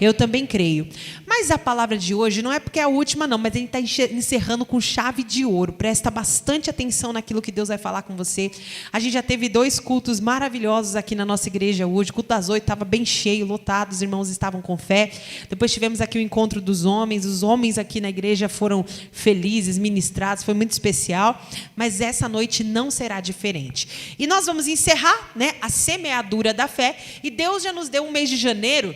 Eu também creio. Mas a palavra de hoje não é porque é a última, não, mas a gente está encerrando com chave de ouro. Presta bastante atenção naquilo que Deus vai falar com você. A gente já teve 2 cultos maravilhosos aqui na nossa igreja hoje. O culto das 8 estava bem cheio, lotado, os irmãos estavam com fé. Depois tivemos aqui o encontro dos homens. Os homens aqui na igreja foram felizes, ministrados, foi muito especial. Mas essa noite não será diferente. E nós vamos encerrar, a semeadura da fé. E Deus já nos deu um mês de janeiro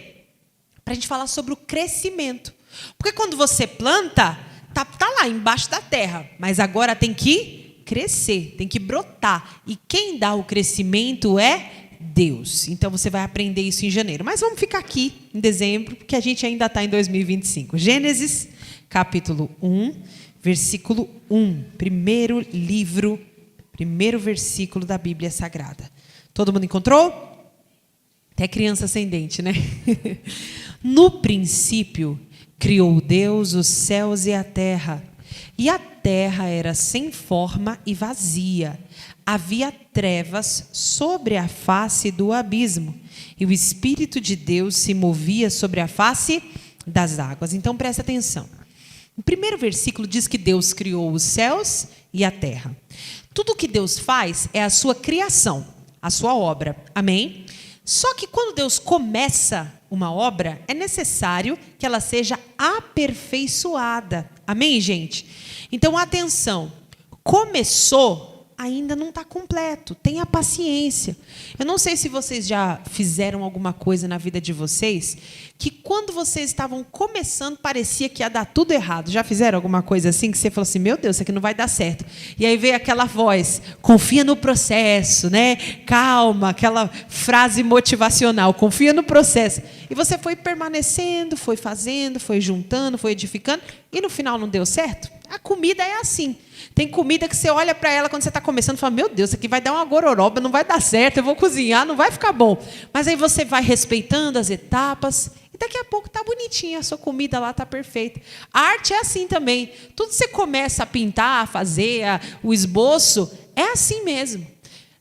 para a gente falar sobre o crescimento. Porque quando você planta, tá lá embaixo da terra, mas agora tem que crescer, tem que brotar. E quem dá o crescimento é Deus. Então você vai aprender isso em janeiro. Mas vamos ficar aqui em dezembro, porque a gente ainda está em 2025. Gênesis, capítulo 1, versículo 1. Primeiro versículo da Bíblia Sagrada. Todo mundo encontrou? Até criança sem dente, né? No princípio, criou Deus os céus e a terra era sem forma e vazia. Havia trevas sobre a face do abismo, e o Espírito de Deus se movia sobre a face das águas. Então, presta atenção. O primeiro versículo diz que Deus criou os céus e a terra. Tudo que Deus faz é a sua criação, a sua obra. Amém? Só que quando Deus começa uma obra, é necessário que ela seja aperfeiçoada. Amém, gente? Então, atenção. Começou, ainda não está completo. Tenha paciência. Eu não sei se vocês já fizeram alguma coisa na vida de vocês que quando vocês estavam começando parecia que ia dar tudo errado. Já fizeram alguma coisa assim que você falou assim, meu Deus, isso aqui não vai dar certo. E aí veio aquela voz, confia no processo, Calma, aquela frase motivacional, confia no processo. E você foi permanecendo, foi fazendo, foi juntando, foi edificando e no final não deu certo? A comida é assim. Tem comida que você olha para ela quando você está começando e fala, meu Deus, isso aqui vai dar uma gororoba, não vai dar certo, eu vou cozinhar, não vai ficar bom. Mas aí você vai respeitando as etapas e daqui a pouco está bonitinha, a sua comida lá está perfeita. A arte é assim também. Tudo que você começa a pintar, a fazer, o esboço, é assim mesmo.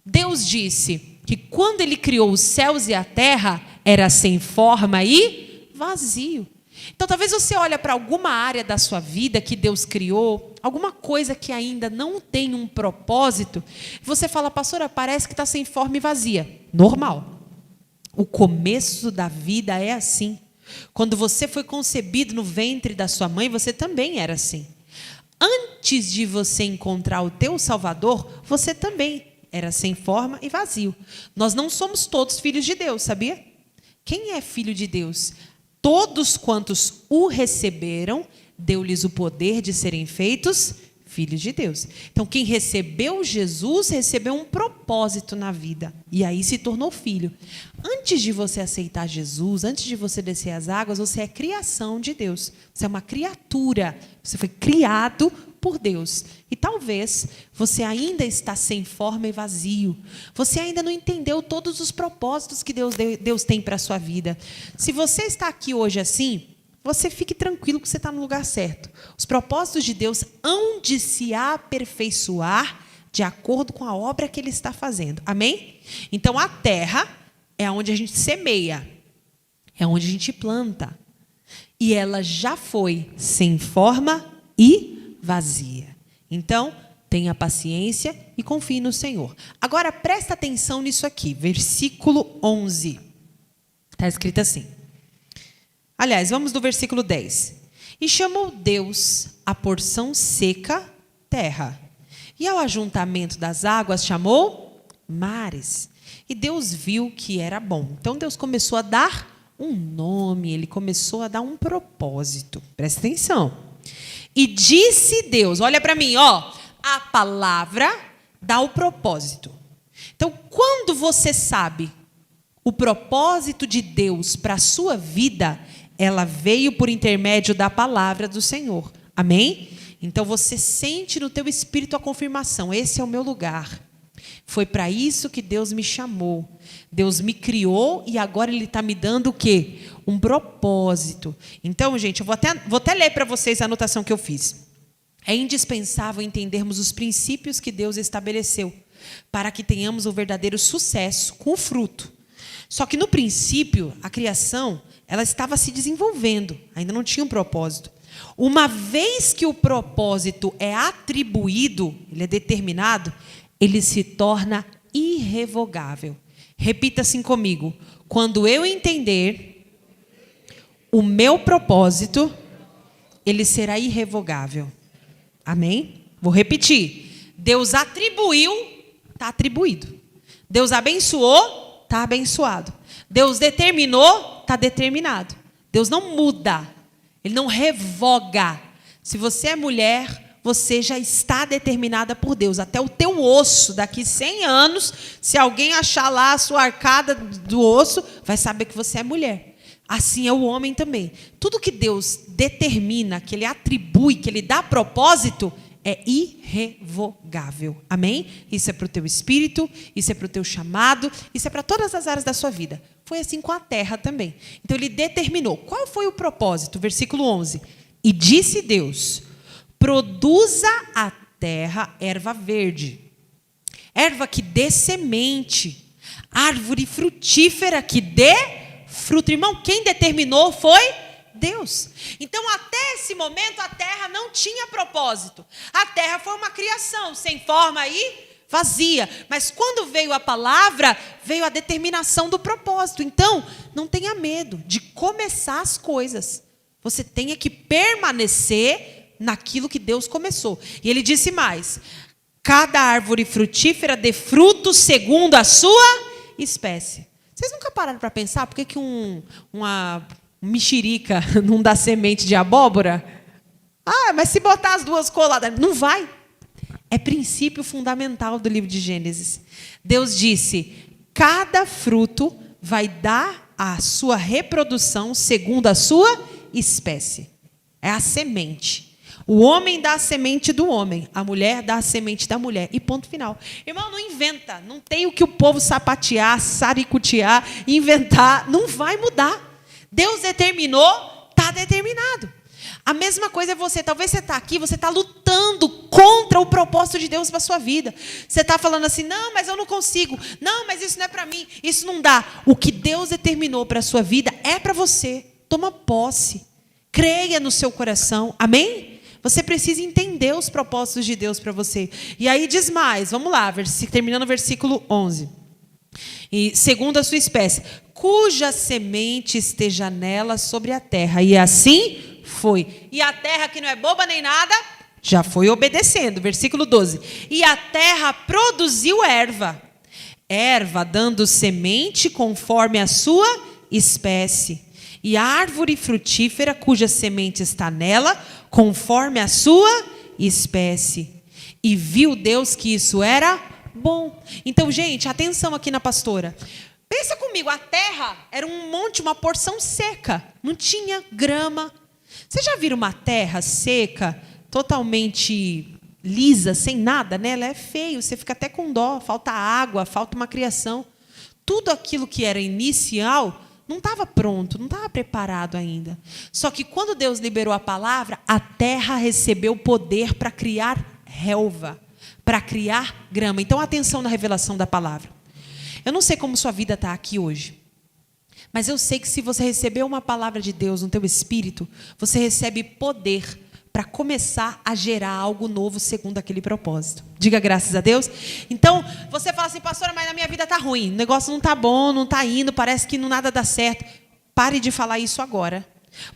Deus disse que quando Ele criou os céus e a terra, era sem forma e vazio. Então, talvez você olhe para alguma área da sua vida que Deus criou, alguma coisa que ainda não tem um propósito, você fala, pastora, parece que está sem forma e vazia. Normal. O começo da vida é assim. Quando você foi concebido no ventre da sua mãe, você também era assim. Antes de você encontrar o teu Salvador, você também era sem forma e vazio. Nós não somos todos filhos de Deus, sabia? Quem é filho de Deus? Todos quantos o receberam, deu-lhes o poder de serem feitos filhos de Deus. Então, quem recebeu Jesus, recebeu um propósito na vida. E aí se tornou filho. Antes de você aceitar Jesus, antes de você descer as águas, você é criação de Deus. Você é uma criatura. Você foi criado por Deus. E talvez você ainda está sem forma e vazio. Você ainda não entendeu todos os propósitos que Deus tem para a sua vida. Se você está aqui hoje assim, você fique tranquilo que você está no lugar certo. Os propósitos de Deus hão de se aperfeiçoar de acordo com a obra que Ele está fazendo. Amém? Então, a terra é onde a gente semeia. É onde a gente planta. E ela já foi sem forma e vazia. Então, tenha paciência e confie no Senhor. Agora, presta atenção nisso aqui. Versículo 11. Está escrito assim. Aliás, vamos do versículo 10. E chamou Deus a porção seca terra. E ao ajuntamento das águas chamou mares. E Deus viu que era bom. Então Deus começou a dar um nome, Ele começou a dar um propósito. Presta atenção. E disse Deus, olha para mim, a palavra dá o propósito. Então, quando você sabe o propósito de Deus para a sua vida, ela veio por intermédio da palavra do Senhor. Amém? Então você sente no teu espírito a confirmação. Esse é o meu lugar. Foi para isso que Deus me chamou. Deus me criou e agora Ele está me dando o quê? Um propósito. Então, gente, eu vou até ler para vocês a anotação que eu fiz. É indispensável entendermos os princípios que Deus estabeleceu para que tenhamos o verdadeiro sucesso com o fruto. Só que no princípio, a criação, ela estava se desenvolvendo, ainda não tinha um propósito. Uma vez que o propósito é atribuído, ele é determinado, ele se torna irrevogável. Repita assim comigo: quando eu entender o meu propósito, ele será irrevogável. Amém? Vou repetir. Deus atribuiu, está atribuído. Deus abençoou, está abençoado. Deus determinou, está determinado. Deus não muda, ele não revoga. Se você é mulher, você já está determinada por Deus. Até o teu osso, daqui 100 anos, se alguém achar lá a sua arcada do osso, vai saber que você é mulher. Assim é o homem também. Tudo que Deus determina, que ele atribui, que ele dá propósito, é irrevogável. Amém? Isso é para o teu espírito, isso é para o teu chamado, isso é para todas as áreas da sua vida. Foi assim com a terra também. Então ele determinou. Qual foi o propósito? Versículo 11. E disse Deus: produza a terra erva verde, erva que dê semente, árvore frutífera que dê fruto. Irmão, quem determinou foi Deus. Então, até esse momento, a terra não tinha propósito. A terra foi uma criação, sem forma e vazia. Mas quando veio a palavra, veio a determinação do propósito. Então, não tenha medo de começar as coisas. Você tem que permanecer naquilo que Deus começou. E ele disse mais: cada árvore frutífera dê fruto segundo a sua espécie. Vocês nunca pararam para pensar por que uma mexerica não dá semente de abóbora? Ah, mas se botar as duas coladas, não vai. É princípio fundamental do livro de Gênesis. Deus disse: cada fruto vai dar a sua reprodução segundo a sua espécie. É a semente. O homem dá a semente do homem, a mulher dá a semente da mulher. E ponto final. Irmão, não inventa. Não tem o que o povo sapatear, saricutear, inventar. Não vai mudar. Deus determinou, está determinado. A mesma coisa é você. Talvez você está aqui, você está lutando contra o propósito de Deus para a sua vida. Você está falando assim: não, mas eu não consigo. Não, mas isso não é para mim. Isso não dá. O que Deus determinou para a sua vida é para você. Toma posse. Creia no seu coração. Amém? Você precisa entender os propósitos de Deus para você. E aí diz mais, vamos lá, terminando o versículo 11. E segundo a sua espécie, cuja semente esteja nela sobre a terra. E assim foi. E a terra, que não é boba nem nada, já foi obedecendo. Versículo 12. E a terra produziu erva. Erva dando semente conforme a sua espécie. E a árvore frutífera, cuja semente está nela, conforme a sua espécie. E viu Deus que isso era bom. Então, gente, atenção aqui na pastora. Pensa comigo, a terra era um monte, uma porção seca. Não tinha grama. Você já viram uma terra seca, totalmente lisa, sem nada, né? Ela é feio, você fica até com dó, falta água, falta uma criação. Tudo aquilo que era inicial não estava pronto, não estava preparado ainda. Só que quando Deus liberou a palavra, a terra recebeu poder para criar relva, para criar grama. Então, atenção na revelação da palavra. Eu não sei como sua vida está aqui hoje, mas eu sei que se você receber uma palavra de Deus no teu espírito, você recebe poder para começar a gerar algo novo segundo aquele propósito. Diga graças a Deus. Então, você fala assim: pastora, mas na minha vida está ruim, o negócio não está bom, não está indo, parece que nada dá certo. Pare de falar isso agora.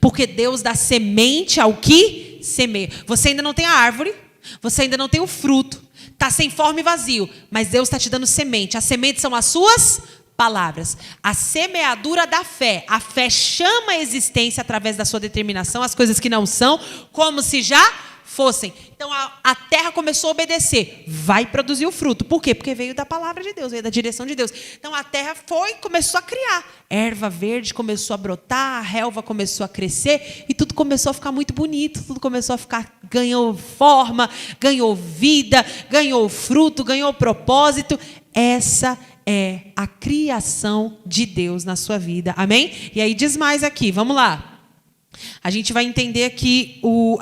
Porque Deus dá semente ao que semeia. Você ainda não tem a árvore, você ainda não tem o fruto, está sem forma e vazio, mas Deus está te dando semente. As sementes são as suas palavras. A semeadura da fé. A fé chama a existência através da sua determinação as coisas que não são, como se já fossem. Então a terra começou a obedecer. Vai produzir o fruto. Por quê? Porque veio da palavra de Deus, veio da direção de Deus. Então a terra começou a criar. Erva verde começou a brotar, a relva começou a crescer e tudo começou a ficar muito bonito. Tudo começou a ficar, ganhou forma, ganhou vida, ganhou fruto, ganhou propósito. Essa é a criação de Deus na sua vida. Amém? E aí diz mais aqui, vamos lá. A gente vai entender aqui o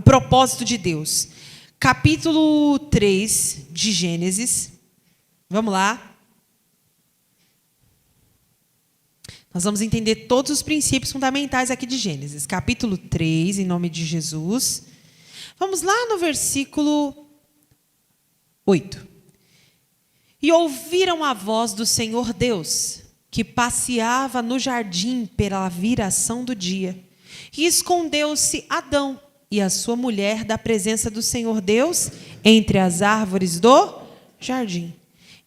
propósito de Deus. Capítulo 3 de Gênesis. Vamos lá. Nós vamos entender todos os princípios fundamentais aqui de Gênesis. Capítulo 3, em nome de Jesus. Vamos lá no versículo 8. E ouviram a voz do Senhor Deus, que passeava no jardim pela viração do dia. E escondeu-se Adão e a sua mulher da presença do Senhor Deus entre as árvores do jardim.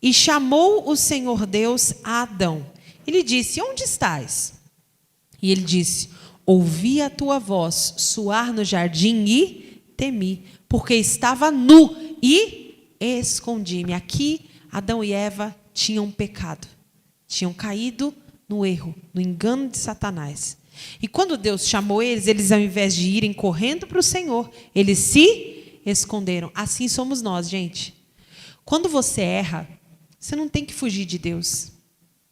E chamou o Senhor Deus a Adão. Ele disse: onde estás? E ele disse: ouvi a tua voz soar no jardim e temi, porque estava nu e escondi-me. Aqui, Adão e Eva tinham pecado. Tinham caído no erro, no engano de Satanás. E quando Deus chamou eles, ao invés de irem correndo para o Senhor, eles se esconderam. Assim somos nós, gente. Quando você erra, você não tem que fugir de Deus.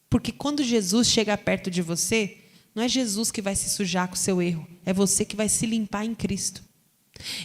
Porque quando Jesus chega perto de você, não é Jesus que vai se sujar com o seu erro. É você que vai se limpar em Cristo.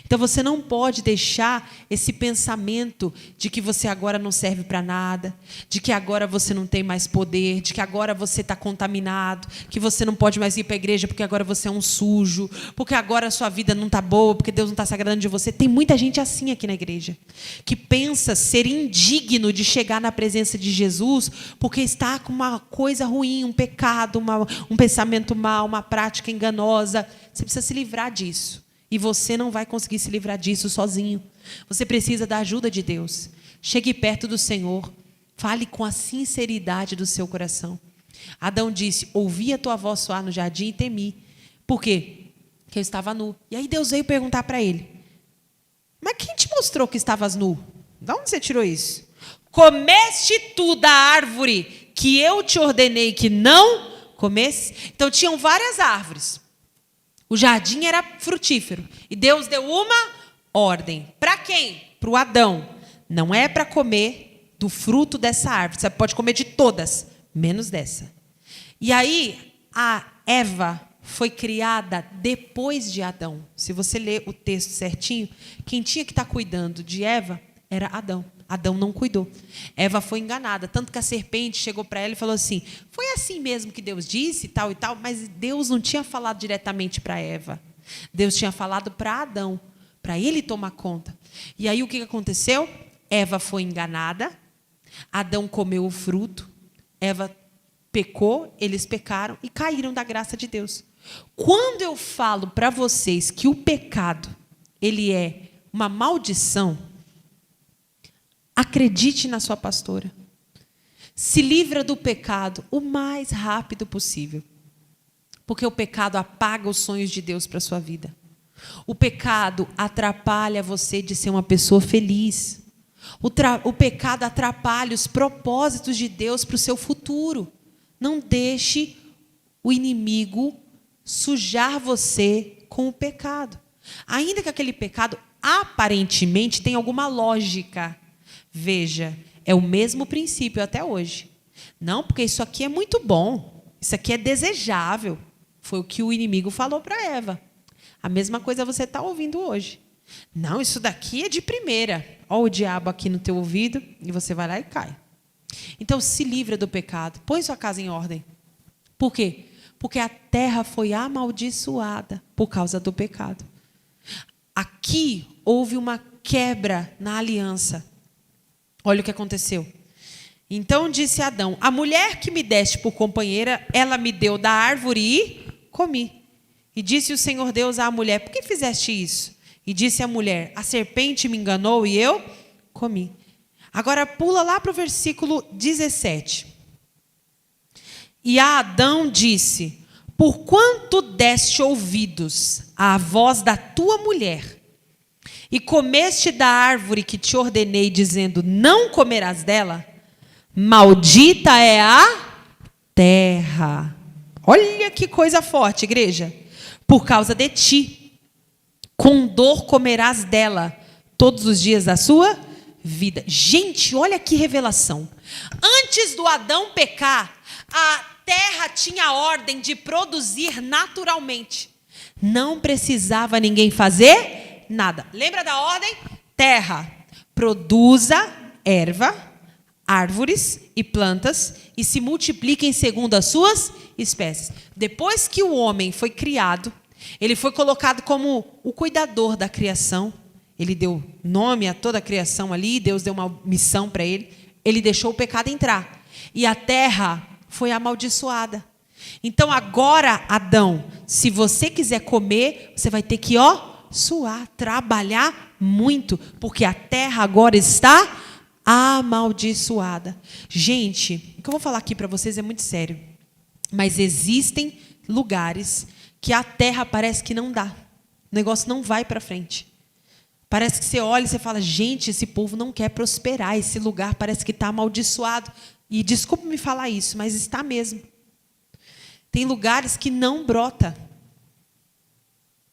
Então você não pode deixar esse pensamento de que você agora não serve para nada, de que agora você não tem mais poder, de que agora você está contaminado, que você não pode mais ir para a igreja porque agora você é um sujo, porque agora a sua vida não está boa, porque Deus não está se agradando de você. Tem muita gente assim aqui na igreja, que pensa ser indigno de chegar na presença de Jesus porque está com uma coisa ruim, um pecado, um pensamento mau, uma prática enganosa. Você precisa se livrar disso. E você não vai conseguir se livrar disso sozinho. Você precisa da ajuda de Deus. Chegue perto do Senhor. Fale com a sinceridade do seu coração. Adão disse: ouvi a tua voz soar no jardim e temi. Por quê? Porque eu estava nu. E aí Deus veio perguntar para ele: mas quem te mostrou que estavas nu? De onde você tirou isso? Comeste tu da árvore que eu te ordenei que não comesse? Então tinham várias árvores. O jardim era frutífero. E Deus deu uma ordem. Para quem? Para o Adão. Não é para comer do fruto dessa árvore. Você pode comer de todas, menos dessa. E aí, a Eva foi criada depois de Adão. Se você ler o texto certinho, quem tinha que estar cuidando de Eva era Adão. Adão não cuidou. Eva foi enganada. Tanto que a serpente chegou para ela e falou assim: foi assim mesmo que Deus disse, tal e tal. Mas Deus não tinha falado diretamente para Eva. Deus tinha falado para Adão, para ele tomar conta. E aí o que aconteceu? Eva foi enganada. Adão comeu o fruto. Eva pecou, eles pecaram e caíram da graça de Deus. Quando eu falo para vocês que o pecado, ele é uma maldição, acredite na sua pastora. Se livra do pecado o mais rápido possível. Porque o pecado apaga os sonhos de Deus para a sua vida. O pecado atrapalha você de ser uma pessoa feliz. O pecado atrapalha os propósitos de Deus para o seu futuro. Não deixe o inimigo sujar você com o pecado. Ainda que aquele pecado aparentemente tenha alguma lógica. Veja, é o mesmo princípio até hoje. Não, porque isso aqui é muito bom, isso aqui é desejável. Foi o que o inimigo falou para Eva. A mesma coisa você está ouvindo hoje. Não, isso daqui é de primeira. Olha o diabo aqui no teu ouvido e você vai lá e cai. Então, se livra do pecado. Põe sua casa em ordem. Por quê? Porque a terra foi amaldiçoada por causa do pecado. Aqui houve uma quebra na aliança. Olha o que aconteceu. Então disse Adão: a mulher que me deste por companheira, ela me deu da árvore e comi. E disse o Senhor Deus à mulher: por que fizeste isso? E disse a mulher: a serpente me enganou e eu comi. Agora pula lá para o versículo 17. E a Adão disse: porquanto deste ouvidos à voz da tua mulher, e comeste da árvore que te ordenei, dizendo: não comerás dela, maldita é a terra. Olha que coisa forte, igreja. Por causa de ti, com dor comerás dela todos os dias da sua vida. Gente, olha que revelação. Antes do Adão pecar, a terra tinha a ordem de produzir naturalmente. Não precisava ninguém fazer nada. Lembra da ordem? Terra, produza erva, árvores e plantas e se multipliquem segundo as suas espécies. Depois que o homem foi criado, ele foi colocado como o cuidador da criação. Ele deu nome a toda a criação ali, Deus deu uma missão para ele. Ele deixou o pecado entrar. E a terra foi amaldiçoada. Então agora, Adão, se você quiser comer, você vai ter que, suar, trabalhar muito, porque a terra agora está amaldiçoada. Gente, o que eu vou falar aqui para vocês é muito sério. Mas existem lugares que a terra parece que não dá. O negócio não vai para frente. Parece que você olha e você fala, gente, esse povo não quer prosperar, esse lugar parece que está amaldiçoado. E desculpe me falar isso, mas está mesmo. Tem lugares que não brota.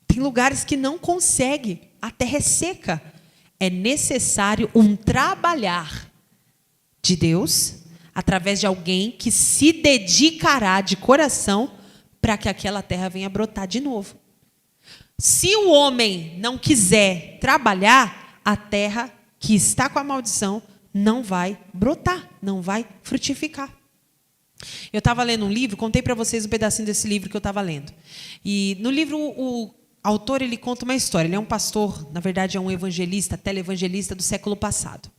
Tem lugares que não consegue. A terra é seca. É necessário um trabalhar de Deus, através de alguém que se dedicará de coração para que aquela terra venha brotar de novo. Se o homem não quiser trabalhar, a terra que está com a maldição não vai brotar, não vai frutificar. Eu estava lendo um livro, contei para vocês um pedacinho desse livro que eu estava lendo. E no livro o autor ele conta uma história. Ele é um pastor, na verdade é um evangelista, televangelista do século passado.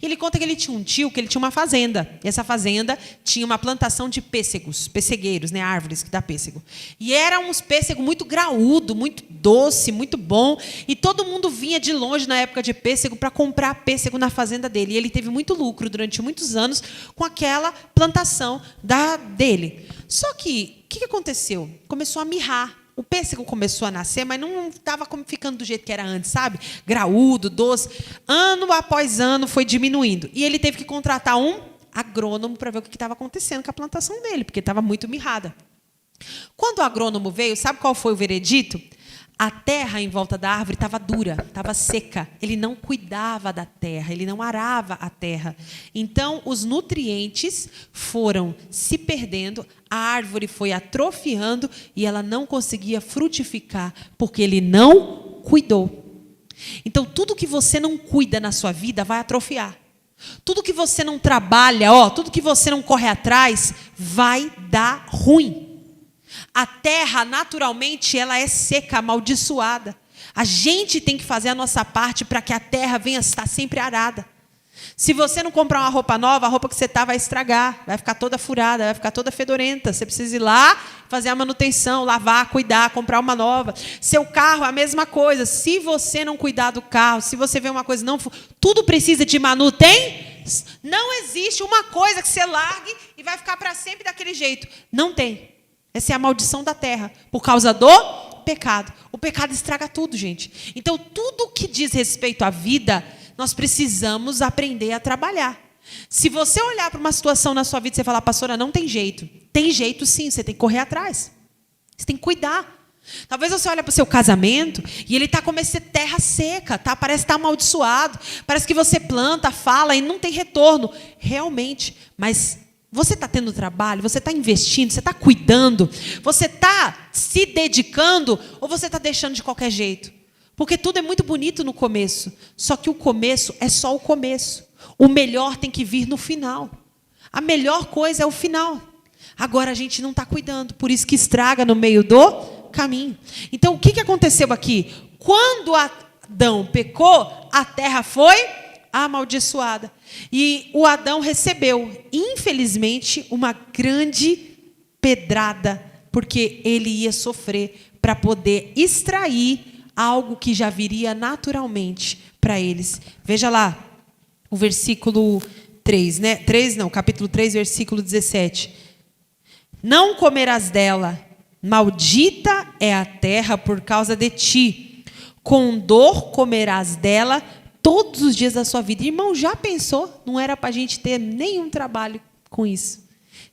E ele conta que ele tinha um tio, que ele tinha uma fazenda. E essa fazenda tinha uma plantação de pêssegos, pessegueiros, né, árvores que dá pêssego. E era uns pêssego muito graúdo, muito doce, muito bom. E todo mundo vinha de longe na época de pêssego para comprar pêssego na fazenda dele. E ele teve muito lucro durante muitos anos com aquela plantação dele. Só que, o que aconteceu? Começou a mirrar. O pêssego começou a nascer, mas não estava ficando do jeito que era antes, sabe? Graúdo, doce. Ano após ano foi diminuindo. E ele teve que contratar um agrônomo para ver o que estava acontecendo com a plantação dele, porque estava muito mirrada. Quando o agrônomo veio, sabe qual foi o veredito? A terra em volta da árvore estava dura, estava seca. Ele não cuidava da terra, ele não arava a terra. Então, os nutrientes foram se perdendo, a árvore foi atrofiando e ela não conseguia frutificar, porque ele não cuidou. Então, tudo que você não cuida na sua vida vai atrofiar. Tudo que você não trabalha, tudo que você não corre atrás, vai dar ruim. A terra, naturalmente, ela é seca, amaldiçoada. A gente tem que fazer a nossa parte para que a terra venha estar sempre arada. Se você não comprar uma roupa nova, a roupa que você está vai estragar, vai ficar toda furada, vai ficar toda fedorenta. Você precisa ir lá, fazer a manutenção, lavar, cuidar, comprar uma nova. Seu carro, a mesma coisa. Se você não cuidar do carro, se você vê uma coisa, tudo precisa de manutenção. Não existe uma coisa que você largue e vai ficar para sempre daquele jeito. Não tem. Essa é a maldição da terra, por causa do pecado. O pecado estraga tudo, gente. Então, tudo que diz respeito à vida, nós precisamos aprender a trabalhar. Se você olhar para uma situação na sua vida e você falar, pastora, não tem jeito. Tem jeito sim, você tem que correr atrás. Você tem que cuidar. Talvez você olhe para o seu casamento e ele está como essa terra seca, tá? Parece estar amaldiçoado. Parece que você planta, fala e não tem retorno. Realmente, mas você está tendo trabalho, você está investindo, você está cuidando, você está se dedicando ou você está deixando de qualquer jeito? Porque tudo é muito bonito no começo, só que o começo é só o começo. O melhor tem que vir no final. A melhor coisa é o final. Agora a gente não está cuidando, por isso que estraga no meio do caminho. Então o que aconteceu aqui? Quando Adão pecou, a terra foi amaldiçoada. E o Adão recebeu, infelizmente, uma grande pedrada, porque ele ia sofrer para poder extrair algo que já viria naturalmente para eles. Veja lá, o versículo 3, né? Capítulo 3, versículo 17. Não comerás dela, maldita é a terra por causa de ti. Com dor comerás dela todos os dias da sua vida. Irmão, já pensou? Não era para a gente ter nenhum trabalho com isso.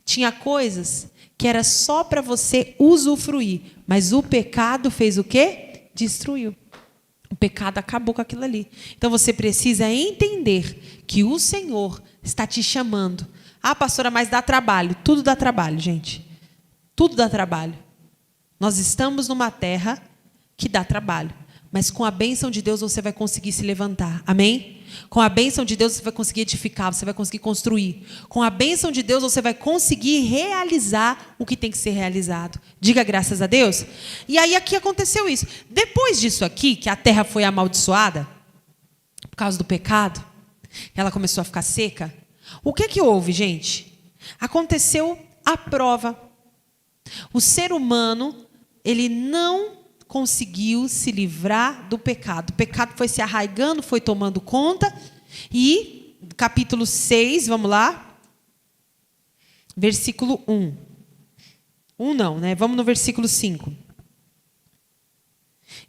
Tinha coisas que era só para você usufruir, mas o pecado fez o quê? Destruiu. O pecado acabou com aquilo ali. Então você precisa entender que o Senhor está te chamando. Ah, pastora, mas dá trabalho. Tudo dá trabalho, gente. Tudo dá trabalho. Nós estamos numa terra que dá trabalho. Mas com a bênção de Deus você vai conseguir se levantar. Amém? Com a bênção de Deus você vai conseguir edificar, você vai conseguir construir. Com a bênção de Deus você vai conseguir realizar o que tem que ser realizado. Diga graças a Deus. E aí aqui aconteceu isso. Depois disso aqui, que a terra foi amaldiçoada, por causa do pecado, ela começou a ficar seca. O que houve, gente? Aconteceu a prova. O ser humano, ele não conseguiu se livrar do pecado. O pecado foi se arraigando, foi tomando conta. E, capítulo 6, vamos lá. Versículo 1. 1 não, né? Vamos no versículo 5.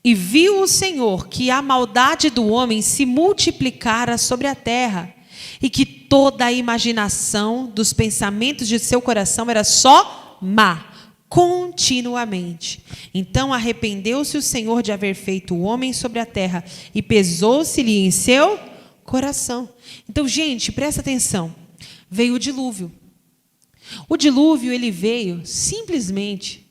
E viu o Senhor que a maldade do homem se multiplicara sobre a terra, e que toda a imaginação dos pensamentos de seu coração era só má, continuamente. Então arrependeu-se o Senhor de haver feito o homem sobre a terra, e pesou-se-lhe em seu coração. Então, gente, presta atenção. Veio o dilúvio. O dilúvio, ele veio simplesmente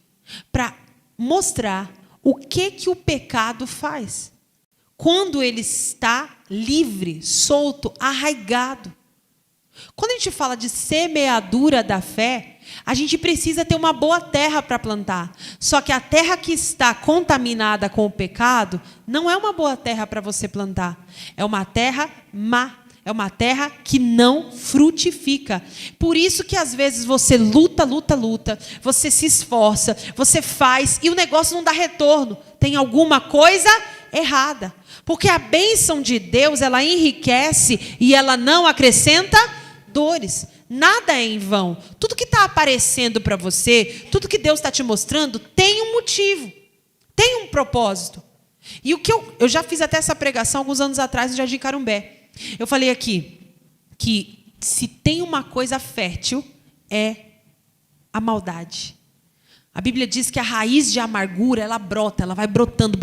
para mostrar o que o pecado faz. Quando ele está livre, solto, arraigado. Quando a gente fala de semeadura da fé, a gente precisa ter uma boa terra para plantar. Só que a terra que está contaminada com o pecado não é uma boa terra para você plantar. É uma terra má. É uma terra que não frutifica. Por isso que às vezes você luta, você se esforça, você faz e o negócio não dá retorno. Tem alguma coisa errada. Porque a bênção de Deus, ela enriquece e ela não acrescenta dores. Nada é em vão. Tudo que está aparecendo para você, tudo que Deus está te mostrando, tem um motivo, tem um propósito. E o que eu já fiz até essa pregação alguns anos atrás no Jardim Carumbé. Eu falei aqui que se tem uma coisa fértil é a maldade. A Bíblia diz que a raiz de amargura, ela brota, ela vai brotando.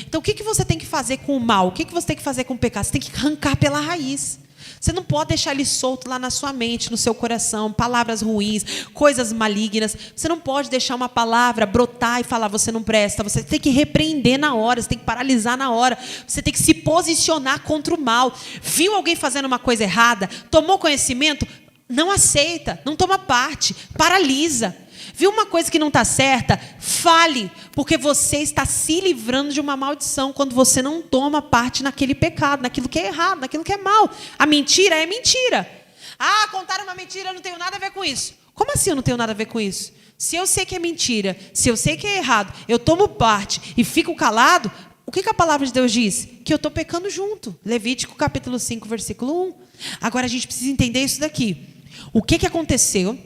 Então, o que você tem que fazer com o mal? O que você tem que fazer com o pecado? Você tem que arrancar pela raiz. Você não pode deixar ele solto lá na sua mente, no seu coração, palavras ruins, coisas malignas. Você não pode deixar uma palavra brotar e falar, você não presta. Você tem que repreender na hora, você tem que paralisar na hora. Você tem que se posicionar contra o mal. Viu alguém fazendo uma coisa errada? Tomou conhecimento? Não aceita, não toma parte, paralisa. Viu uma coisa que não está certa? Fale, porque você está se livrando de uma maldição quando você não toma parte naquele pecado, naquilo que é errado, naquilo que é mal. A mentira é mentira. Ah, contaram uma mentira, eu não tenho nada a ver com isso. Como assim eu não tenho nada a ver com isso? Se eu sei que é mentira, se eu sei que é errado, eu tomo parte e fico calado, o que a palavra de Deus diz? Que eu estou pecando junto. Levítico capítulo 5, versículo 1. Agora a gente precisa entender isso daqui. O que aconteceu?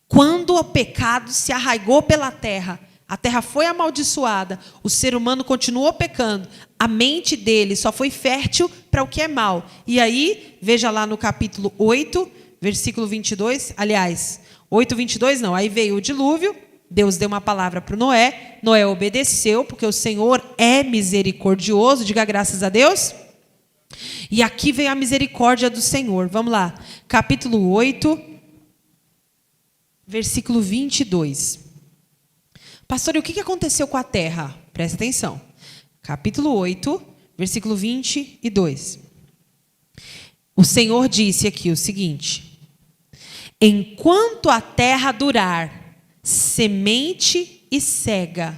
Quando o pecado se arraigou pela terra, a terra foi amaldiçoada, o ser humano continuou pecando, a mente dele só foi fértil para o que é mal. E aí, veja lá no capítulo 8, versículo 22, aliás, 8, 22 não, aí veio o dilúvio, Deus deu uma palavra para Noé, Noé obedeceu, porque o Senhor é misericordioso, diga graças a Deus. E aqui veio a misericórdia do Senhor, vamos lá, capítulo 8, versículo 22. Pastor, e o que aconteceu com a terra? Presta atenção. Capítulo 8, versículo 22. O Senhor disse aqui o seguinte: enquanto a terra durar, semente e cega,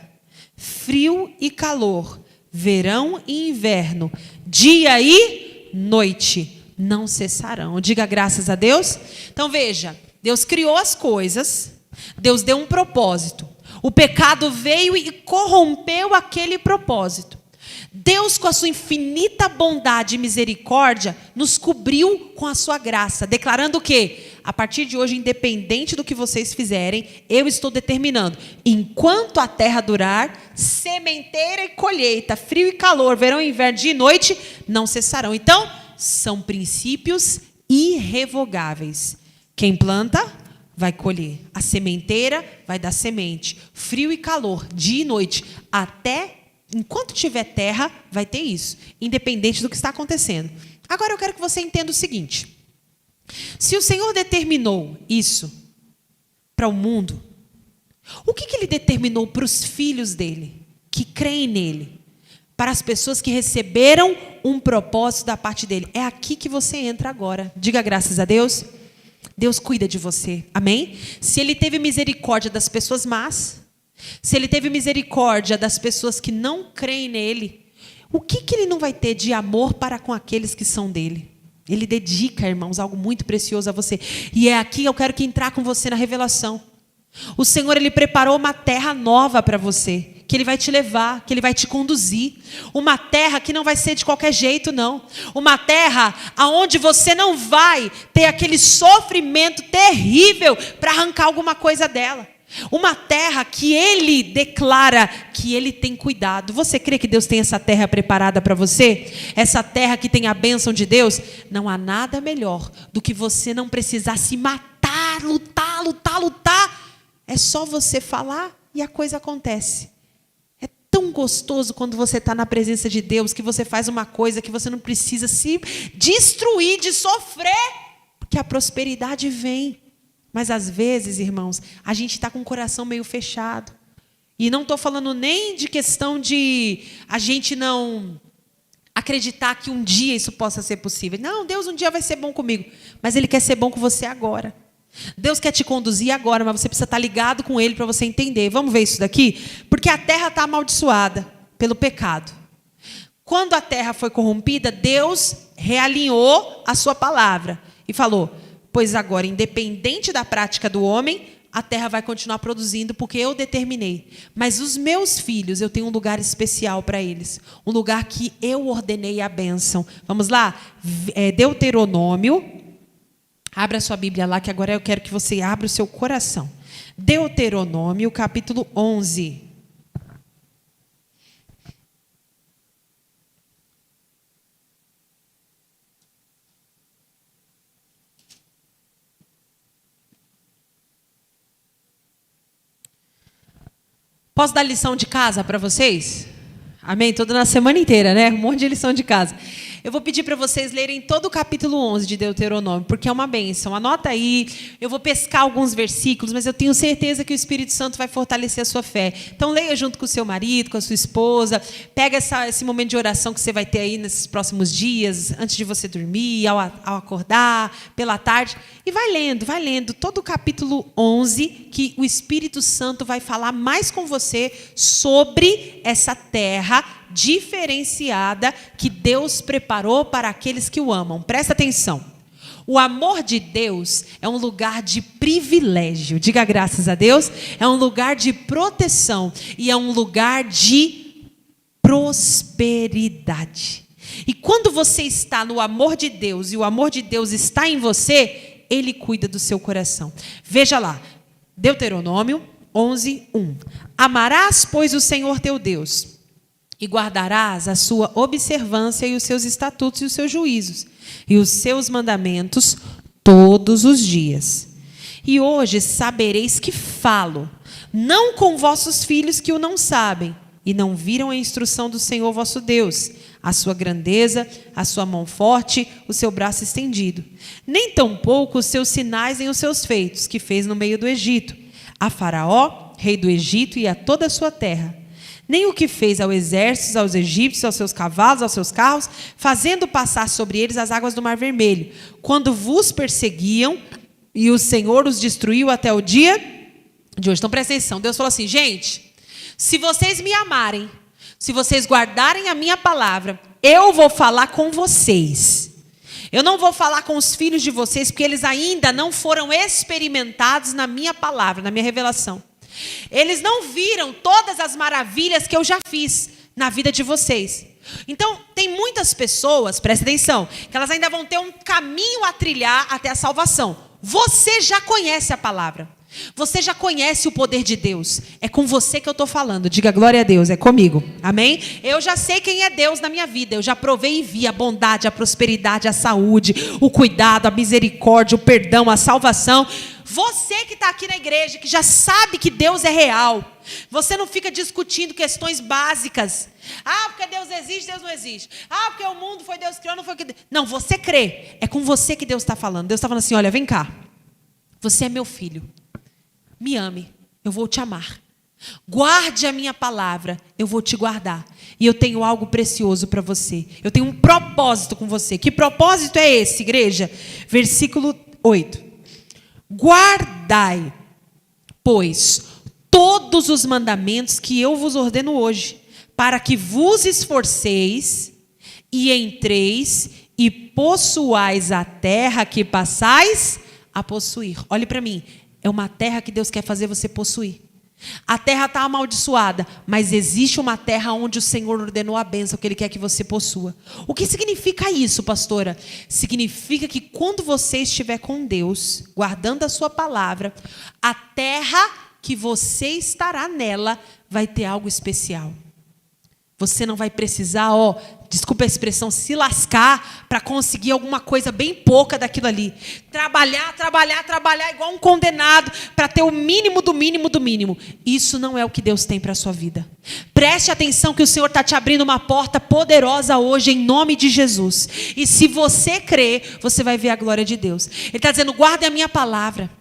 frio e calor, verão e inverno, dia e noite, não cessarão. Diga graças a Deus. Então veja, Deus criou as coisas, Deus deu um propósito. O pecado veio e corrompeu aquele propósito. Deus, com a sua infinita bondade e misericórdia, nos cobriu com a sua graça, declarando o quê? A partir de hoje, independente do que vocês fizerem, eu estou determinando, enquanto a terra durar, sementeira e colheita, frio e calor, verão e inverno, dia e noite, não cessarão. Então, são princípios irrevogáveis. Quem planta, vai colher. A sementeira vai dar semente. Frio e calor, dia e noite. Até, enquanto tiver terra, vai ter isso. Independente do que está acontecendo. Agora eu quero que você entenda o seguinte. Se o Senhor determinou isso para o mundo, o que Ele determinou para os filhos dele, que creem nele? para as pessoas que receberam um propósito da parte dele. É aqui que você entra agora. Diga graças a Deus. Deus cuida de você. Amém? Se ele teve misericórdia das pessoas más, se ele teve misericórdia das pessoas que não creem nele, o que ele não vai ter de amor para com aqueles que são dele? Ele dedica, irmãos, algo muito precioso a você. E é aqui que eu quero entrar com você na revelação. O Senhor, ele preparou uma terra nova para você, que ele vai te levar, que ele vai te conduzir. Uma terra que não vai ser de qualquer jeito, não. Uma terra aonde você não vai ter aquele sofrimento terrível para arrancar alguma coisa dela. Uma terra que ele declara que ele tem cuidado. Você crê que Deus tem essa terra preparada para você? Essa terra que tem a bênção de Deus? Não há nada melhor do que você não precisar se matar, lutar. É só você falar e a coisa acontece. É tão gostoso quando você está na presença de Deus, que você faz uma coisa que você não precisa se destruir, de sofrer, porque a prosperidade vem. Mas às vezes, irmãos, a gente está com o coração meio fechado. E não estou falando nem de questão de a gente não acreditar que um dia isso possa ser possível. Não, Deus um dia vai ser bom comigo. Mas Ele quer ser bom com você agora. Deus quer te conduzir agora, mas você precisa estar ligado com Ele para você entender. Vamos ver isso daqui? Porque a terra está amaldiçoada pelo pecado. Quando a terra foi corrompida, Deus realinhou a sua palavra e falou: pois agora, independente da prática do homem, a terra vai continuar produzindo, porque eu determinei. Mas os meus filhos, eu tenho um lugar especial para eles. Um lugar que eu ordenei a bênção. Vamos lá? Deuteronômio. Abra sua Bíblia lá, que agora eu quero que você abra o seu coração. Deuteronômio, capítulo 11. Posso dar lição de casa para vocês? Amém? Toda na semana inteira, né? Um monte de lição de casa. Eu vou pedir para vocês lerem todo o capítulo 11 de Deuteronômio, porque é uma bênção. Anota aí, eu vou pescar alguns versículos, mas eu tenho certeza que o Espírito Santo vai fortalecer a sua fé. Então leia junto com o seu marido, com a sua esposa, pega esse momento de oração que você vai ter aí nesses próximos dias, antes de você dormir, ao acordar, pela tarde, e vai lendo todo o capítulo 11, que o Espírito Santo vai falar mais com você sobre essa terra diferenciada que Deus preparou para aqueles que o amam. Presta atenção. O amor de Deus é um lugar de privilégio. Diga graças a Deus. É um lugar de proteção e é um lugar de prosperidade. E quando você está no amor de Deus e o amor de Deus está em você, Ele cuida do seu coração. Veja lá, Deuteronômio 11:1. Amarás, pois, o Senhor teu Deus, e guardarás a sua observância e os seus estatutos e os seus juízos e os seus mandamentos todos os dias. E hoje sabereis que falo, não com vossos filhos que o não sabem, e não viram a instrução do Senhor vosso Deus, a sua grandeza, a sua mão forte, o seu braço estendido, nem tampouco os seus sinais nem os seus feitos, que fez no meio do Egito, a Faraó, rei do Egito, e a toda a sua terra, nem o que fez ao exército, aos egípcios, aos seus cavalos, aos seus carros, fazendo passar sobre eles as águas do Mar Vermelho, quando vos perseguiam, e o Senhor os destruiu até o dia de hoje. Então presta atenção, Deus falou assim: gente, se vocês me amarem, se vocês guardarem a minha palavra, eu vou falar com vocês. Eu não vou falar com os filhos de vocês, porque eles ainda não foram experimentados na minha palavra, na minha revelação. Eles não viram todas as maravilhas que eu já fiz na vida de vocês. Então, tem muitas pessoas, presta atenção, que elas ainda vão ter um caminho a trilhar até a salvação. Você já conhece a palavra. Você já conhece o poder de Deus. É com você que eu estou falando. Diga glória a Deus, é comigo. Amém? Eu já sei quem é Deus na minha vida. Eu já provei e vi a bondade, a prosperidade, a saúde, o cuidado, a misericórdia, o perdão, a salvação. Você que está aqui na igreja, que já sabe que Deus é real. Você não fica discutindo questões básicas. Ah, porque Deus existe, Deus não existe. Ah, porque o mundo foi Deus que criou, não foi que Deus... Não, você crê. É com você que Deus está falando. Deus está falando assim: olha, vem cá. Você é meu filho. Me ame, eu vou te amar. Guarde a minha palavra, eu vou te guardar. E eu tenho algo precioso para você. Eu tenho um propósito com você. Que propósito é esse, igreja? Versículo 8. Guardai, pois, todos os mandamentos que eu vos ordeno hoje, para que vos esforceis e entreis e possuais a terra que passais a possuir. Olhe para mim, é uma terra que Deus quer fazer você possuir. A terra está amaldiçoada, mas existe uma terra onde o Senhor ordenou a bênção que Ele quer que você possua. O que significa isso, pastora? Significa que quando você estiver com Deus, guardando a sua palavra, a terra que você estará nela vai ter algo especial. Você não vai precisar, desculpa a expressão, se lascar para conseguir alguma coisa bem pouca daquilo ali. Trabalhar igual um condenado para ter o mínimo do mínimo do mínimo. Isso não é o que Deus tem para a sua vida. Preste atenção que o Senhor está te abrindo uma porta poderosa hoje em nome de Jesus. E se você crer, você vai ver a glória de Deus. Ele está dizendo, guarde a minha palavra.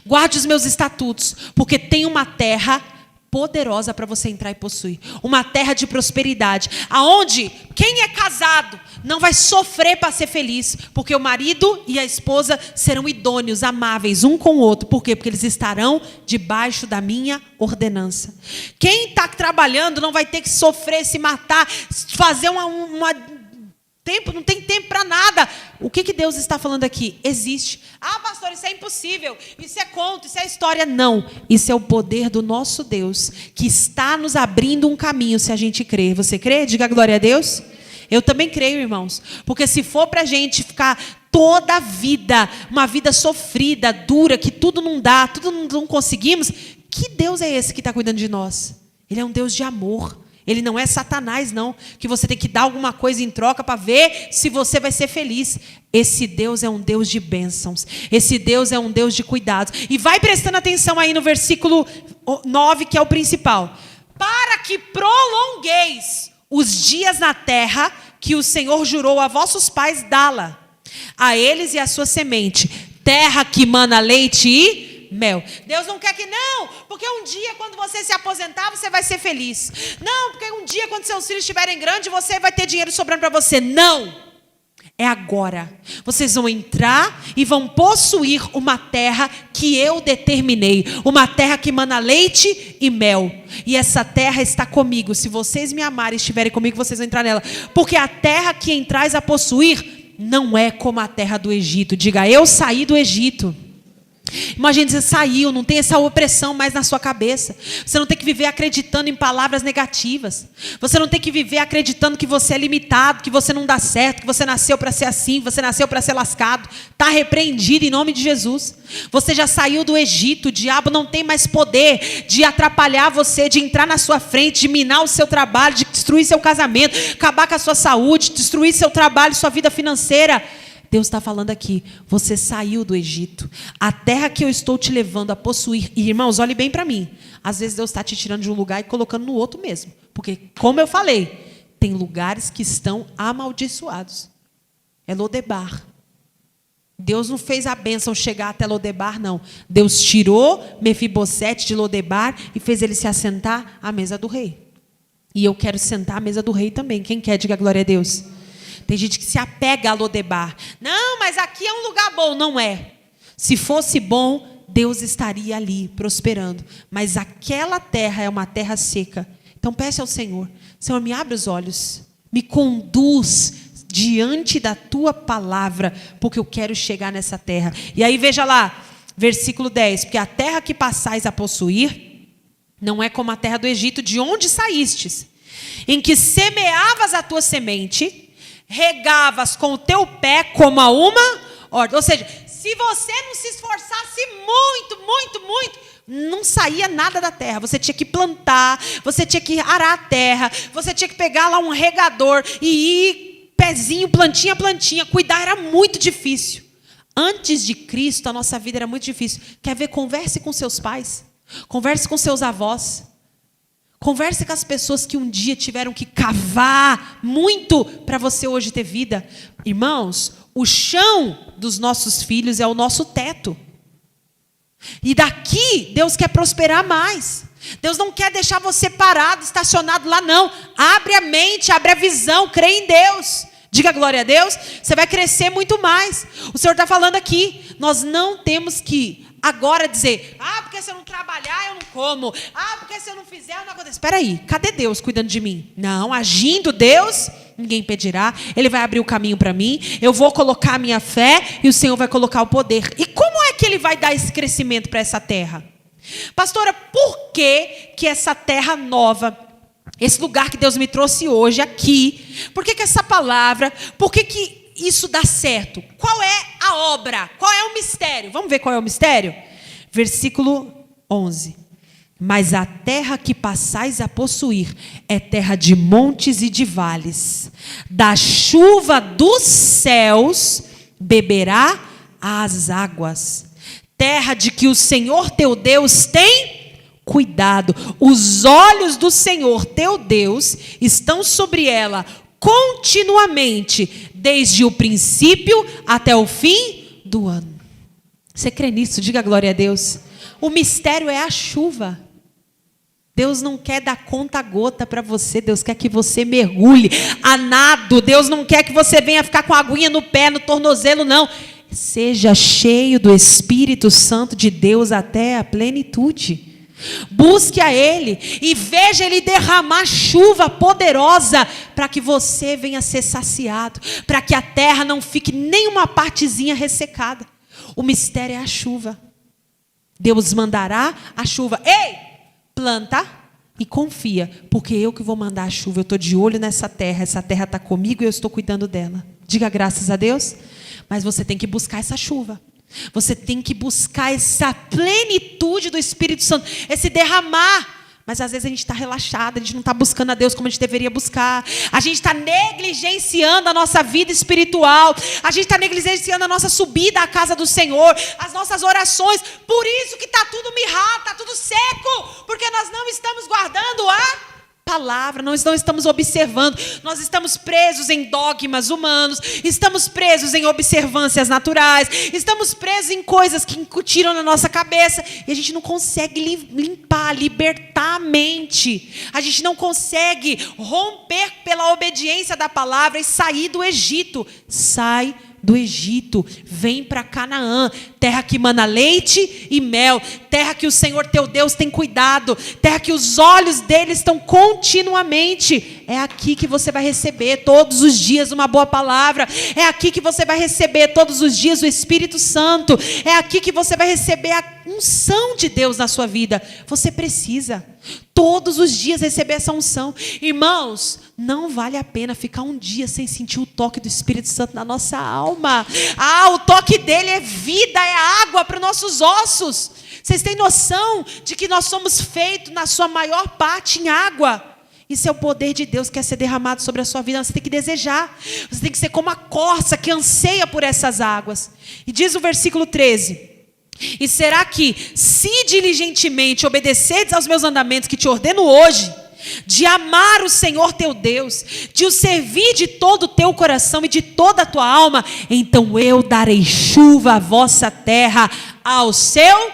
Guarde os meus estatutos, porque tem uma terra poderosa para você entrar e possuir. Uma terra de prosperidade, aonde quem é casado não vai sofrer para ser feliz, porque o marido e a esposa serão idôneos, amáveis um com o outro. Por quê? Porque eles estarão debaixo da minha ordenança. Quem está trabalhando não vai ter que sofrer, se matar, fazer tempo, não tem tempo para nada. O que Deus está falando aqui? Existe. Ah, pastor, isso é impossível. Isso é conto, isso é história. Não. Isso é o poder do nosso Deus, que está nos abrindo um caminho se a gente crer. Você crê? Diga glória a Deus. Eu também creio, irmãos. Porque se for para a gente ficar toda a vida, uma vida sofrida, dura, que tudo não dá, tudo não conseguimos, que Deus é esse que está cuidando de nós? Ele é um Deus de amor. Ele não é Satanás, não, que você tem que dar alguma coisa em troca para ver se você vai ser feliz. Esse Deus é um Deus de bênçãos. Esse Deus é um Deus de cuidados. E vai prestando atenção aí no versículo 9, que é o principal. Para que prolongueis os dias na terra que o Senhor jurou a vossos pais dá-la, a eles e à sua semente, terra que mana leite e mel. Deus não quer que não, porque um dia quando você se aposentar, você vai ser feliz. Não, porque um dia quando seus filhos estiverem grandes, você vai ter dinheiro sobrando para você. Não, é agora. Vocês vão entrar e vão possuir uma terra que eu determinei, uma terra que mana leite e mel. E essa terra está comigo. Se vocês me amarem e estiverem comigo, vocês vão entrar nela. Porque a terra que entrais a possuir não é como a terra do Egito. Diga, eu saí do Egito. Imagina, você saiu, não tem essa opressão mais na sua cabeça. Você não tem que viver acreditando em palavras negativas. Você não tem que viver acreditando que você é limitado, que você não dá certo, que você nasceu para ser assim, que você nasceu para ser lascado. Está repreendido em nome de Jesus. Você já saiu do Egito. O diabo não tem mais poder de atrapalhar você, de entrar na sua frente, de minar o seu trabalho, de destruir seu casamento, acabar com a sua saúde, destruir seu trabalho, sua vida financeira. Deus está falando aqui, você saiu do Egito, a terra que eu estou te levando a possuir. E irmãos, olhe bem para mim, às vezes Deus está te tirando de um lugar e colocando no outro mesmo, porque como eu falei, tem lugares que estão amaldiçoados. É Lodebar. Deus não fez a bênção chegar até Lodebar, não. Deus tirou Mefibosete de Lodebar e fez ele se assentar à mesa do rei. E eu quero sentar à mesa do rei também. Quem quer, diga glória a Deus. Tem gente que se apega a Lodebar. Não, mas aqui é um lugar bom. Não é. Se fosse bom, Deus estaria ali, prosperando. Mas aquela terra é uma terra seca. Então peça ao Senhor. Senhor, me abre os olhos. Me conduz diante da tua palavra, porque eu quero chegar nessa terra. E aí veja lá, versículo 10. Porque a terra que passais a possuir não é como a terra do Egito, de onde saístes, em que semeavas a tua semente, regavas com o teu pé como a uma horta. Ou seja, se você não se esforçasse muito, não saía nada da terra. Você tinha que plantar, você tinha que arar a terra, você tinha que pegar lá um regador e ir pezinho, plantinha, cuidar era muito difícil. Antes de Cristo, a nossa vida era muito difícil. Quer ver? Converse com seus pais, converse com seus avós. Converse com as pessoas que um dia tiveram que cavar muito para você hoje ter vida. Irmãos, o chão dos nossos filhos é o nosso teto. E daqui, Deus quer prosperar mais. Deus não quer deixar você parado, estacionado lá, não. Abre a mente, abre a visão, crê em Deus. Diga glória a Deus, você vai crescer muito mais. O Senhor está falando aqui, nós não temos que agora dizer, porque se eu não trabalhar, eu não como. Porque se eu não fizer, eu não acontece. Espera aí, cadê Deus cuidando de mim? Não, agindo Deus, ninguém impedirá. Ele vai abrir o caminho para mim, eu vou colocar a minha fé e o Senhor vai colocar o poder. E como é que Ele vai dar esse crescimento para essa terra? Pastora, por que essa terra nova, esse lugar que Deus me trouxe hoje aqui, por que essa palavra, por que isso dá certo? Qual é a obra? Qual é o mistério? Vamos ver qual é o mistério? Versículo 11. Mas a terra que passais a possuir é terra de montes e de vales. Da chuva dos céus beberá as águas. Terra de que o Senhor teu Deus tem cuidado. Os olhos do Senhor teu Deus estão sobre ela continuamente, desde o princípio até o fim do ano. Você crê nisso? Diga glória a Deus. O mistério é a chuva. Deus não quer dar conta gota para você. Deus quer que você mergulhe a nado. Deus não quer que você venha ficar com a aguinha no pé, no tornozelo, não. Seja cheio do Espírito Santo de Deus até a plenitude. Busque a Ele e veja Ele derramar chuva poderosa para que você venha ser saciado, para que a terra não fique nem uma partezinha ressecada. O mistério é a chuva. Deus mandará a chuva. Ei, planta e confia, porque eu que vou mandar a chuva. Eu estou de olho nessa terra, essa terra está comigo e eu estou cuidando dela. Diga graças a Deus. Mas você tem que buscar essa chuva. Você tem que buscar essa plenitude do Espírito Santo, esse derramar. Mas às vezes a gente está relaxado, a gente não está buscando a Deus como a gente deveria buscar. A gente está negligenciando a nossa vida espiritual. A gente está negligenciando a nossa subida à casa do Senhor, as nossas orações. Por isso que está tudo mirrado, está tudo seco. Porque nós não estamos guardando a palavra, nós não estamos observando, nós estamos presos em dogmas humanos, estamos presos em observâncias naturais, estamos presos em coisas que incutiram na nossa cabeça e a gente não consegue limpar, libertar a mente, a gente não consegue romper pela obediência da palavra e sair do Egito. Sai do Egito, vem para Canaã, terra que mana leite e mel, terra que o Senhor teu Deus tem cuidado, terra que os olhos dele estão continuamente. É aqui que você vai receber todos os dias uma boa palavra, é aqui que você vai receber todos os dias o Espírito Santo, é aqui que você vai receber a unção de Deus na sua vida. Você precisa todos os dias receber essa unção. Irmãos, não vale a pena ficar um dia sem sentir o toque do Espírito Santo na nossa alma. O toque dele é vida, é água para os nossos ossos. Vocês têm noção de que nós somos feitos na sua maior parte em água? Isso é o poder de Deus que quer ser derramado sobre a sua vida. Você tem que desejar. Você tem que ser como a corça que anseia por essas águas. E diz o versículo 13: e será que, se diligentemente obedecerdes aos meus mandamentos que te ordeno hoje, de amar o Senhor teu Deus, de o servir de todo o teu coração e de toda a tua alma, então eu darei chuva à vossa terra ao seu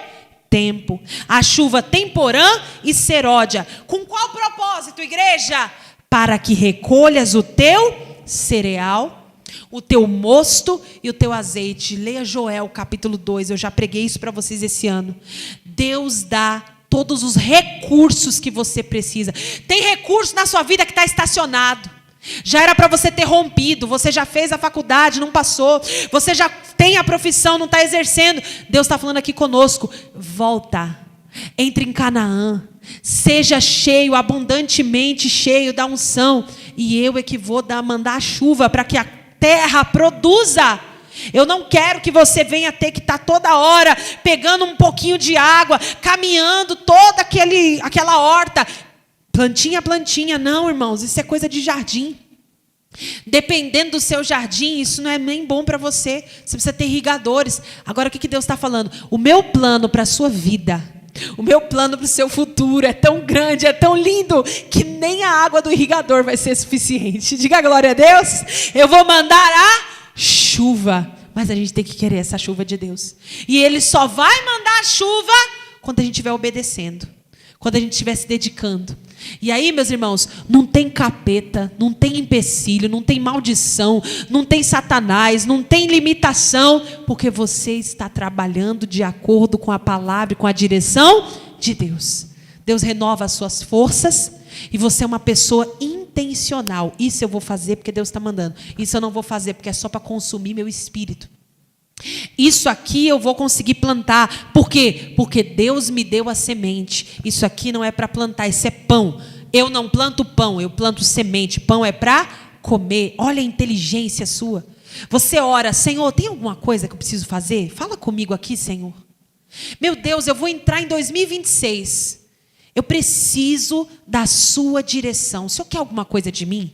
tempo, a chuva temporã e seródia. Com qual propósito, igreja? Para que recolhas o teu cereal, o teu mosto e o teu azeite. Leia Joel capítulo 2, eu já preguei isso para vocês esse ano. Deus dá todos os recursos que você precisa. Tem recurso na sua vida que está estacionado. Já era para você ter rompido, você já fez a faculdade, não passou, você já tem a profissão, não está exercendo. Deus está falando aqui conosco, volta, entre em Canaã, seja cheio, abundantemente cheio da unção, e eu é que vou mandar a chuva para que a terra produza. Eu não quero que você venha ter que estar toda hora pegando um pouquinho de água, caminhando toda aquela horta, plantinha, plantinha. Não, irmãos, isso é coisa de jardim. Dependendo do seu jardim, isso não é nem bom para você. Você precisa ter irrigadores. Agora o que Deus está falando? O meu plano para a sua vida, o meu plano para o seu futuro é tão grande, é tão lindo, que nem a água do irrigador vai ser suficiente. Diga glória a Deus. Eu vou mandar a chuva, mas a gente tem que querer essa chuva de Deus. E Ele só vai mandar a chuva quando a gente estiver obedecendo, Quando a gente estiver se dedicando. E aí, meus irmãos, não tem capeta, não tem empecilho, não tem maldição, não tem Satanás, não tem limitação, porque você está trabalhando de acordo com a palavra e com a direção de Deus. Deus renova as suas forças e você é uma pessoa intencional. Isso eu vou fazer porque Deus está mandando. Isso eu não vou fazer porque é só para consumir meu espírito. Isso aqui eu vou conseguir plantar. Por quê? Porque Deus me deu a semente. Isso aqui não é para plantar, isso é pão. Eu não planto pão, eu planto semente. Pão é para comer. Olha a inteligência sua. Você ora, Senhor, tem alguma coisa que eu preciso fazer? Fala comigo aqui, Senhor. Meu Deus, eu vou entrar em 2026. Eu preciso da sua direção. O Senhor quer alguma coisa de mim?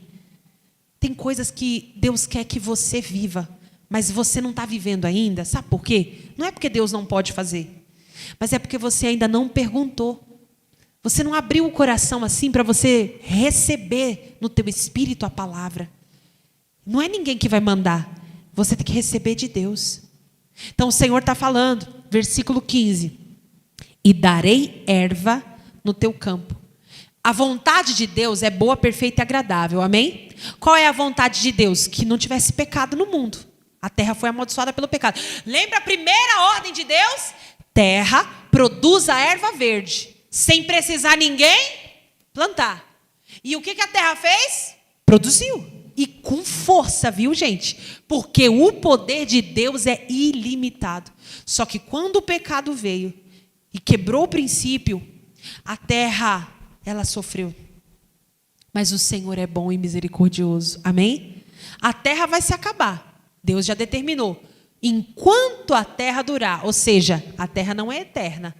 Tem coisas que Deus quer que você viva. Mas você não está vivendo ainda, sabe por quê? Não é porque Deus não pode fazer, mas é porque você ainda não perguntou. Você não abriu o coração assim para você receber no teu espírito a palavra. Não é ninguém que vai mandar, você tem que receber de Deus. Então o Senhor está falando, versículo 15: e darei erva no teu campo. A vontade de Deus é boa, perfeita e agradável, amém? Qual é a vontade de Deus? Que não tivesse pecado no mundo. A terra foi amaldiçoada pelo pecado. Lembra a primeira ordem de Deus? Terra, produza erva verde, sem precisar ninguém plantar. E o que a terra fez? Produziu. E com força, viu, gente? Porque o poder de Deus é ilimitado. Só que quando o pecado veio e quebrou o princípio, a terra, ela sofreu. Mas o Senhor é bom e misericordioso. Amém? A terra vai se acabar. Deus já determinou. Enquanto a terra durar, ou seja, a terra não é eterna,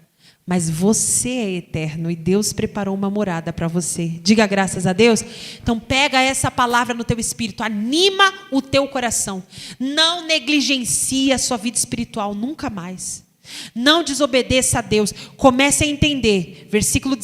mas você é eterno e Deus preparou uma morada para você. Diga graças a Deus. Então pega essa palavra no teu espírito, anima o teu coração. Não negligencie a sua vida espiritual nunca mais. Não desobedeça a Deus. Comece a entender. Versículo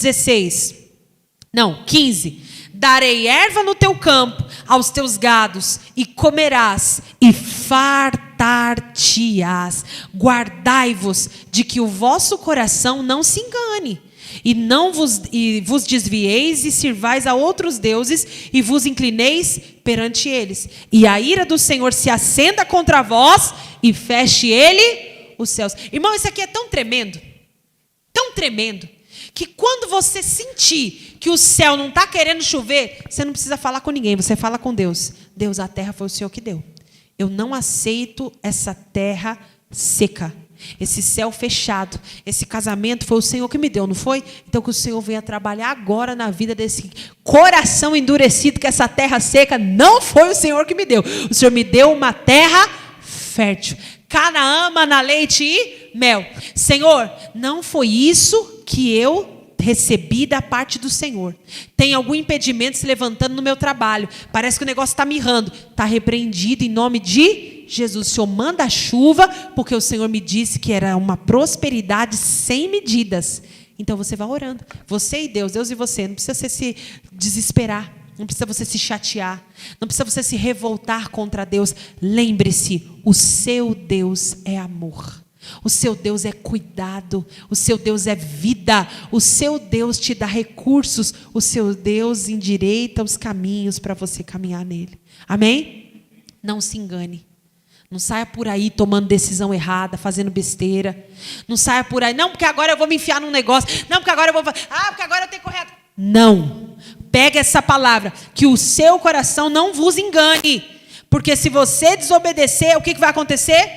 15. Darei erva no teu campo, aos teus gados, e comerás, e fartar-te-ás. Guardai-vos de que o vosso coração não se engane, e vos desvieis e sirvais a outros deuses, e vos inclineis perante eles. E a ira do Senhor se acenda contra vós, e feche ele os céus. Irmão, isso aqui é tão tremendo, que quando você sentir que o céu não está querendo chover, você não precisa falar com ninguém, você fala com Deus. Deus, a terra foi o Senhor que deu. Eu não aceito essa terra seca, esse céu fechado. Esse casamento foi o Senhor que me deu, não foi? Então que o Senhor venha trabalhar agora na vida desse coração endurecido, que essa terra seca não foi o Senhor que me deu. O Senhor me deu uma terra fértil. Canaã mana leite e mel. Senhor, não foi isso que eu recebi da parte do Senhor. Tem algum impedimento se levantando no meu trabalho. Parece que o negócio está mirrando. Está repreendido em nome de Jesus. O Senhor manda a chuva, porque o Senhor me disse que era uma prosperidade sem medidas. Então você vai orando. Você e Deus, Deus e você. Não precisa você se desesperar. Não precisa você se chatear. Não precisa você se revoltar contra Deus. Lembre-se, o seu Deus é amor. O seu Deus é cuidado. O seu Deus é vida. O seu Deus te dá recursos. O seu Deus endireita os caminhos para você caminhar nele. Amém? Não se engane. Não saia por aí tomando decisão errada, fazendo besteira. Não saia por aí, não, porque agora eu vou me enfiar num negócio. Não, porque agora eu vou... porque agora eu tenho que correr. Não. Pega essa palavra, que o seu coração não vos engane. Porque se você desobedecer, o que vai acontecer?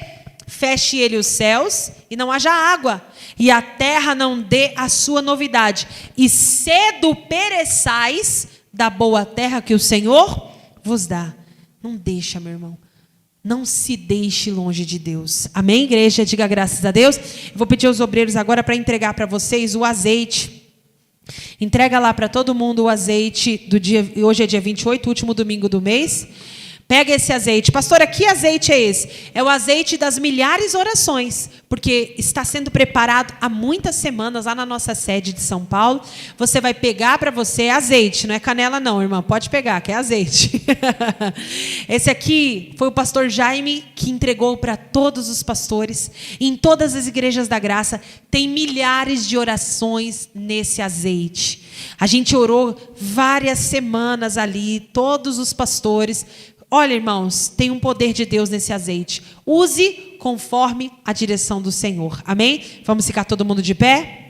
Feche ele os céus e não haja água. E a terra não dê a sua novidade. E cedo pereçais da boa terra que o Senhor vos dá. Não deixa, meu irmão. Não se deixe longe de Deus. Amém, igreja? Diga graças a Deus. Eu vou pedir aos obreiros agora para entregar para vocês o azeite. Entrega lá para todo mundo o azeite do dia. Hoje é dia 28, último domingo do mês. Pega esse azeite. Pastora, que azeite é esse? É o azeite das milhares de orações, porque está sendo preparado há muitas semanas lá na nossa sede de São Paulo. Você vai pegar para você azeite, não é canela não, irmã, pode pegar, que é azeite. Esse aqui foi o pastor Jaime que entregou para todos os pastores. Em todas as igrejas da graça tem milhares de orações nesse azeite. A gente orou várias semanas ali, todos os pastores. Olha, irmãos, tem um poder de Deus nesse azeite. Use conforme a direção do Senhor. Amém? Vamos ficar todo mundo de pé?